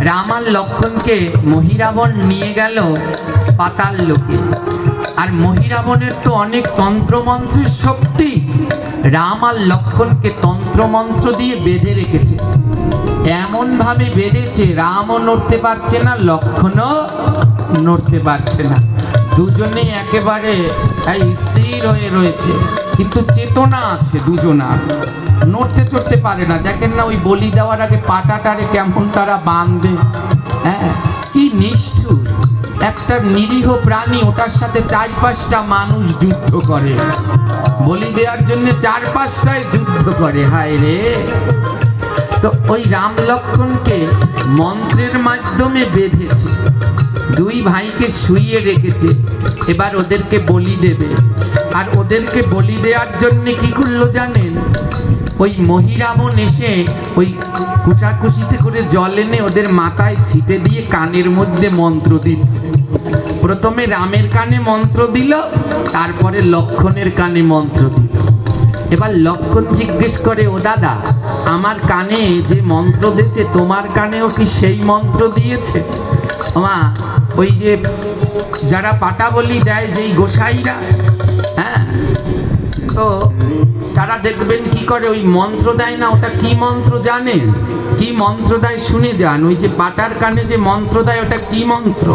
রাম আর লক্ষণকে মহিরাবণ নিয়ে গেল পাতাল লোকে। আর মহিরাবণের তো অনেক তন্ত্রমন্ত্রের শক্তি। রাম আর লক্ষণকে তন্ত্রমন্ত্র দিয়ে বেঁধে রেখেছে, এমন ভাবে বেঁধেছে রামও নড়তে পারছে না, লক্ষণও নড়তে পারছে না। দুজনে একেবারে স্থির হয়ে রয়েছে, কিন্তু চেতনা আছে দুজনার, নড়তে চড়তে পারে না। দেখেন না ওই বলি দেওয়ার আগে পাটাটারে কেমন তারা বাঁধে। হ্যাঁ, কি নিষ্ঠুর একটা নিরীহ প্রাণী, ওটার সাথে 4-5টা মানুষ যুদ্ধ করে, বলি দেওয়ার জন্য 4-5টায় যুদ্ধ করে। হায় রে! তো ওই রাম লক্ষণকে মন্ত্রের মাধ্যমে বেঁধেছে, দুই ভাইকে শুইয়ে রেখেছে, এবার ওদেরকে বলি দেবে। আর ওদেরকে বলি দেওয়ার জন্য কি করলো জানেন? ওই মহিরাবণ এসে ওই কুচাকুচিতে করে জল এনে ওদের মাথায় ছিটে দিয়ে কানের মধ্যে মন্ত্র দিচ্ছে। প্রথমে রামের কানে মন্ত্র দিল, তারপরে লক্ষণের কানে মন্ত্র দিল। এবার লক্ষণ জিজ্ঞেস করে, ও দাদা, আমার কানে যে মন্ত্র দিয়েছে তোমার কানেও কি সেই মন্ত্র দিয়েছে? মা, ওই যে যারা পাটা বলি দেয় যেই গোসাইরা, হ্যাঁ, তো তারা দেখবেন কি করে, ওই মন্ত্র দেয় না, ওটা কি মন্ত্র জানেন? কি মন্ত্র দেয় শুনে যান। ওই যে পাটার কানে যে মন্ত্র দেয় ওটা কি মন্ত্র?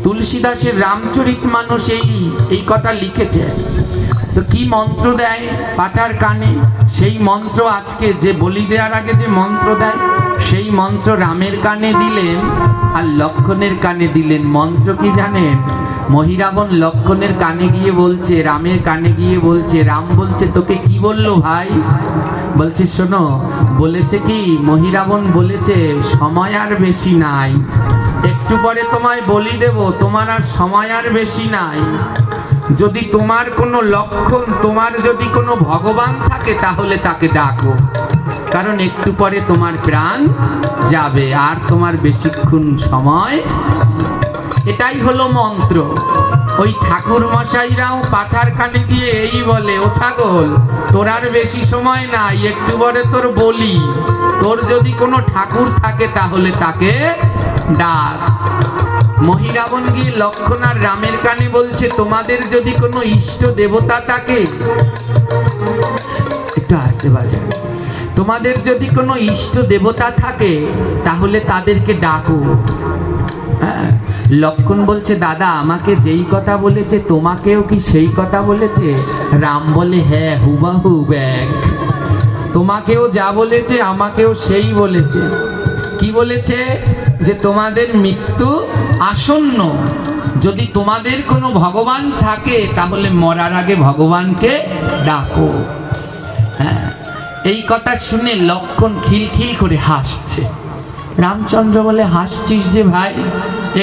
তুলসীদাসের রামচরিতমানস এই কথা লিখেছে। তো কি মন্ত্র দেয় পাটার কানে? সেই মন্ত্র আজকে যে বলি দেওয়ার আগে যে মন্ত্র দেয়, সেই মন্ত্র রামের কানে দিলেন আর লক্ষণের কানে দিলেন। মন্ত্র কি জানেন? মহিরাবণ লক্ষণের কানে গিয়ে বলছে, রামের কানে গিয়ে বলছে, রাম বলছে, তোকে কি বললো ভাই? বলছে, শোনো, বলেছে কি, মহিরাবণ বলেছে সময় আর বেশি নাই, একটু পরে তোমায় বলি দেব, তোমার আর সময় আর বেশি নাই। যদি তোমার কোনো লক্ষণ, তোমার যদি কোনো ভগবান থাকে তাহলে তাকে ডাকো, কারণ একটু পরে তোমার প্রাণ যাবে, আর তোমার বেশিক্ষণ সময়। এটাই হলো মন্ত্র। ওই ঠাকুর মশাইরাও পাঠার কানে গিয়ে এই বলে, ও ছাগল, তোর আর বেশি সময় নাই, একটু পরে তোর বলি, তোর যদি কোনো ঠাকুর থাকে তাহলে তাকে ডাক। মহিরাবণ গিয়ে লক্ষণ আর রামের কানে বলছে, তোমাদের যদি কোনো ইষ্ট দেবতা থাকে, একটু আসতে বাজায়, তোমাদের যদি কোনো ইষ্ট দেবতা থাকে তাহলে তাদেরকে ডাকো। হ্যাঁ, লক্ষণ বলছে, দাদা, আমাকে যেই কথা বলেছে তোমাকেও কি সেই কথা বলেছে? রাম বলে, হ্যাঁ, হুবাহু এক, তোমাকেও যা বলেছে আমাকেও সেই বলেছে। কি বলেছে? যে তোমাদের মৃত্যু আসন্ন, যদি তোমাদের কোনো ভগবান থাকে তাহলে মরার আগে ভগবানকে ডাকো। হ্যাঁ, এই কথা শুনে লক্ষণ খিলখিল করে হাসছে। রামচন্দ্র বলে, হাসছিস যে ভাই,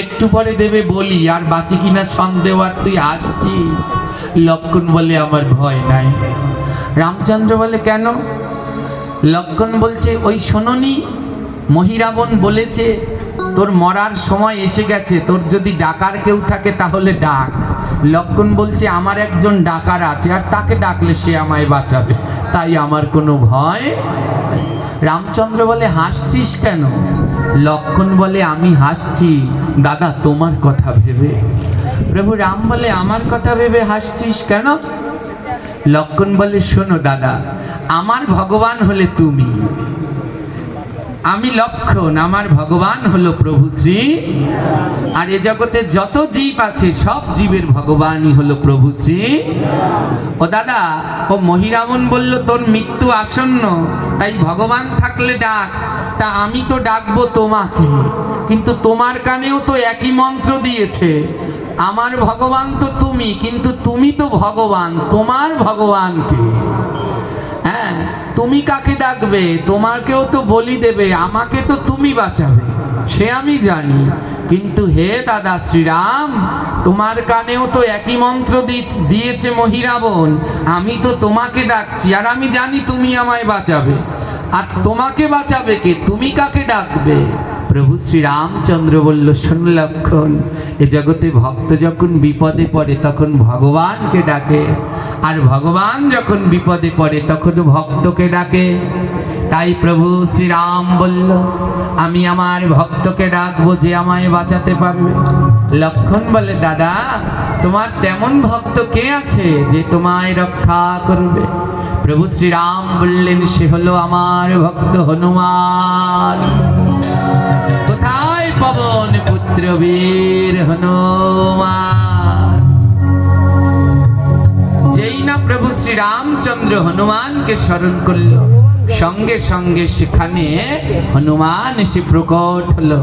একটু পরে দেবে বলি, আর বাঁচি কিনা সন্দেহ, আর তুই হাসছিস? লক্ষণ বলে, আমার ভয় নাই। রামচন্দ্র বলে, কেন? লক্ষণ বলছে, ওই শোনোনি, মহিরাবণ বলেছে তোর মরার সময় এসে গেছে, তোর যদি ডাকার কেউ থাকে তাহলে ডাক। লক্ষণ বলছে, আমার একজন ডাকার আছে, আর তাকে ডাকলে সে আমায় বাঁচাবে, তাই আমার কোনো ভয়। রামচন্দ্র বলে, হাসছিস কেন? লক্ষণ বলে, আমি হাসছি দাদা তোমার কথা ভেবে। প্রভু রাম বলে, আমার কথা ভেবে হাসছিস কেন? লক্ষণ বলে, শোনো দাদা, আমার ভগবান হলে তুমি, আমি লক্ষণ, আমার ভগবান হলো প্রভু শ্রী, আর এ জগতে যত জীব আছে সব জীবের ভগবানই হলো প্রভু শ্রী। ও দাদা, ও মহিরাবণ বলল তোর মৃত্যু আসন্ন, তাই ভগবান থাকলে ডাক। তা আমি তো ডাকবো তোমাকে, কিন্তু তোমার কানেও তো একই মন্ত্র দিয়েছে, আমার ভগবান তো তুমি, কিন্তু তুমি তো ভগবান, তোমার ভগবানকে, হ্যাঁ, তুমি কাকে ডাকবে? তোমাকেও তো বলি দেবে, আমাকে তো তুমি বাঁচাবে, সে আমি জানি, কিন্তু হে দাদা শ্রীরাম, তোমার কানেও তো একই মন্ত্র দিয়েছে মহিরাবণ, আমি তো তোমাকে ডাকছি, আর আমি জানি তুমি আমায় বাঁচাবে, আর তোমাকে বাঁচাবে কে? তুমি কাকে ডাকবে? প্রভু শ্রীরামচন্দ্র বলল, শোন লক্ষণ, এ জগতে ভক্ত যখন বিপদে পড়ে তখন ভগবানকে ডাকে, আর ভগবান যখন বিপদে পড়ে তখন ভক্তকে ডাকে। তাই প্রভু শ্রীরাম বলল, আমি আমার ভক্তকে ডাকবো যে আমায় বাঁচাতে পারবে। লক্ষণ বলে, দাদা তোমার তেমন ভক্ত কে আছে যে তোমায় রক্ষা করবে? প্রভু শ্রীরাম বললেন, সে হলো আমার ভক্ত হনুমান। কোথায় পবন পুত্র বীর হনুমান? যেই না প্রভু শ্রীরামচন্দ্র হনুমানকে স্মরণ করল, সঙ্গে সঙ্গে সেখানে হনুমান এসে প্রকট হলো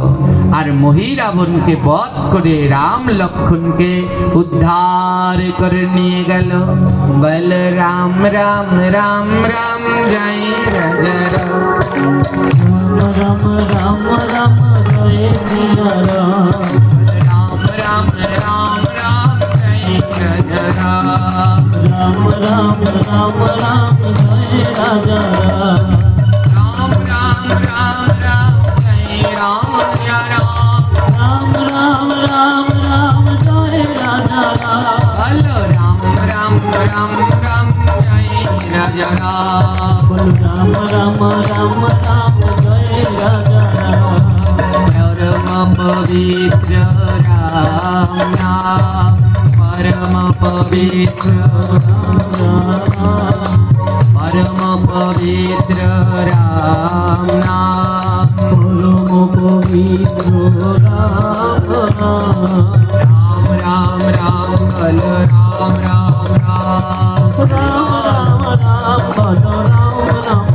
আর মহিরাবণকে বধ করে রাম লক্ষণকে উদ্ধার করে নিয়ে গেল। বল রাম রাম রাম রাম জয় রাজা রাম। রাম রাম রাম জয় সিয়া রাম। রাম রাম রাম রাম জয় রাজা রাম। রাম রাম রাম রাম জয় রাজা রাম। রাম রাম রাম রাম জয় রাজা রাম। রাম রাম রাম রাম জয় রাজা রাম। হলো রাম রাম রাম রাম জয় রাজা রাম। বল রাম রাম রাম রাম জয় রাজা রাম। परम पवित्र राम नाम, परम पवित्र परम पवित्र राम नाम, परम पवित्र राम राम राम राम बल राम राम राम राम राम राम बल राम राम।